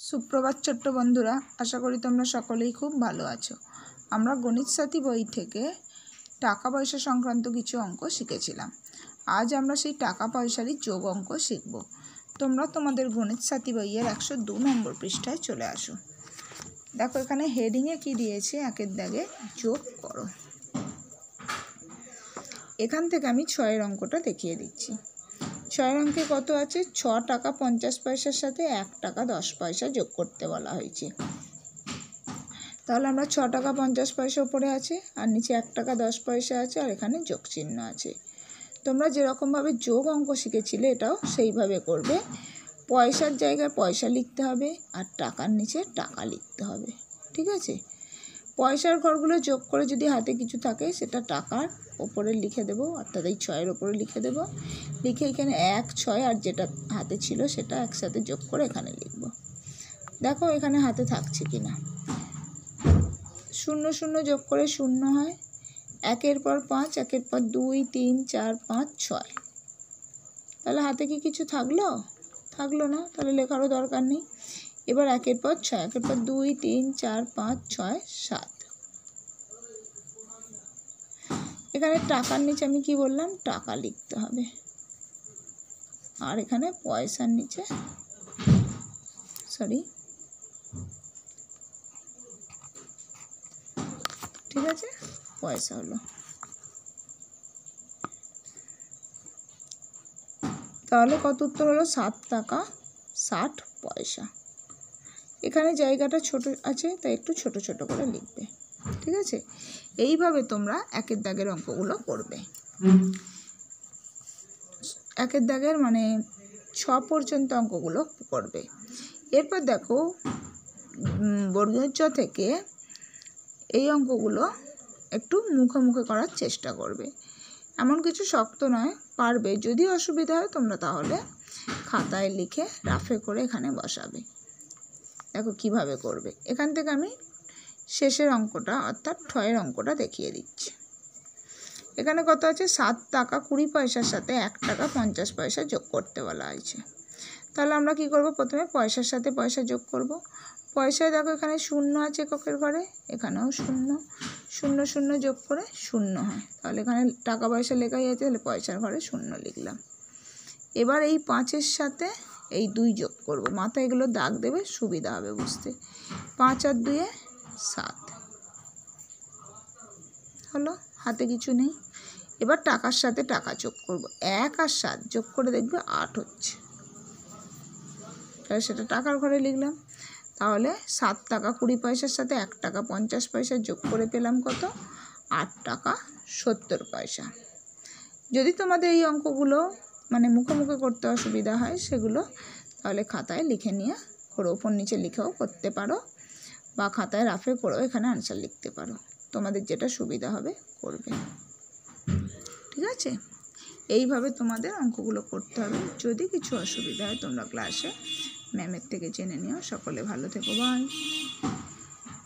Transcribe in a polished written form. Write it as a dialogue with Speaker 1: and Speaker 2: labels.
Speaker 1: সুপ্রভাত ছোট্ট বন্ধুরা, আশা করি তোমরা সকলেই খুব ভালো আছো। আমরা গণিত সাথী বই থেকে টাকা পয়সা সংক্রান্ত কিছু অঙ্ক শিখেছিলাম। আজ আমরা সেই টাকা পয়সারই যোগ অঙ্ক শিখব। তোমরা তোমাদের গণিত সাথী বইয়ের 102 নম্বর পৃষ্ঠায় চলে আসো। দেখো এখানে হেডিংয়ে কি দিয়েছে, একের দাগে যোগ করো। এখান থেকে আমি 6 অঙ্কটা দেখিয়ে দিচ্ছি। 6 অঙ্কে কত আছে? 6 টাকা 50 পয়সার সাথে 1 টাকা 10 পয়সা যোগ করতে বলা হয়েছে। তাহলে আমরা 6 টাকা 50 পয়সা উপরে আছে, আর নিচে 1 টাকা 10 পয়সা আছে, আর এখানে যোগ চিহ্ন আছে। তোমরা যেরকমভাবে যোগ অঙ্ক শিখেছিলে এটাও সেইভাবে করবে। পয়সার জায়গায় পয়সা লিখতে হবে, আর টাকার নিচে টাকা লিখতে হবে। ঠিক আছে? পয়সার ঘরগুলো যোগ করে যদি হাতে কিছু থাকে সেটা টাকার ওপরে লিখে দেবো, অর্থাৎ এই 6-এর ওপরে লিখে দেবো। লিখে এখানে 1, 6 আর যেটা হাতে ছিল সেটা একসাথে যোগ করে এখানে লিখব। দেখো এখানে হাতে থাকছে কি না। 0 0 যোগ করে 0 হয়, 1-এর পর 5, 1-এর পর 2, 3, 4, 5, 6। তাহলে হাতে কি কিছু থাকলো? থাকলো না, তাহলে লেখারও দরকার নেই। এবার 1-এর পর 6, 1-এর পর 2, 3, 4, 5, 6, 7। এখানে টাকার নিচে আমি কি বললাম? টাকা লিখতে হবে। আর এখানে পয়সার নিচে ঠিক আছে, পয়সা হলো। তাহলে কত উত্তর হলো? 7 টাকা 60 পয়সা। এখানে জায়গাটা ছোট আছে, তাই একটু ছোট ছোট করে লিখবে। ঠিক আছে? এইভাবে তোমরা একের দাগের অঙ্কগুলো করবে। একের দাগের মানে 6 পর্যন্ত অঙ্কগুলো করবে। এরপর দেখো বর্গীয় চ থেকে এই অঙ্কগুলো একটু মুখে মুখে করার চেষ্টা করবে। এমন কিছু শক্ত নয়, পারবে। যদি অসুবিধা হয় তোমরা তাহলে খাতায় লিখে রাফে করে এখানে বসাবে। দেখো কিভাবে করবে। এখান থেকে আমি শেষের অঙ্কটা অর্থাৎ 6-এর অঙ্কটা দেখিয়ে দিচ্ছি। এখানে কত আছে? 7 টাকা 20 পয়সার সাথে 1 টাকা 50 পয়সা যোগ করতে বলা হয়েছে। তাহলে আমরা কি করব? প্রথমে পয়সার সাথে পয়সা যোগ করব। পয়সায় দেখো এখানে 0 আছে এককের ঘরে, এখানেও 0, 0 0 যোগ করে 0 হয়। তাহলে এখানে টাকা পয়সা লেখাই আছে, তাহলে পয়সার ঘরে 0 লিখলাম। এবার এই 5-এর সাথে এই 2 যোগ করব। মাথায় এগুলো দাগ দেবে, সুবিধা হবে বুঝতে। 5 আর 2 7 হলো, হাতে কিছু নেই। এবার টাকার সাথে টাকা যোগ করব। 1 আর 7 যোগ করে দেখবে 8 হচ্ছে, তাহলে সেটা টাকার ঘরে লিখলাম। তাহলে 7 টাকা 20 পয়সার সাথে 1 টাকা 50 পয়সা যোগ করে পেলাম কত? 8 টাকা 70 পয়সা। যদি তোমাদের এই অঙ্কগুলো মানে মুখে মুখে করতে অসুবিধা হয় সেগুলো তাহলে খাতায় লিখে নিয়ে করে ওপর নিচে লিখেও করতে পারো, বা খাতায় রাফে করেও এখানে আনসার লিখতে পারো। তোমাদের যেটা সুবিধা হবে করবে। ঠিক আছে? এইভাবে তোমাদের অঙ্কগুলো করতে হবে। যদি কিছু অসুবিধা হয় তোমরা ক্লাসে ম্যামের থেকে জেনে নিও। সকলে ভালো থেকো, বাই।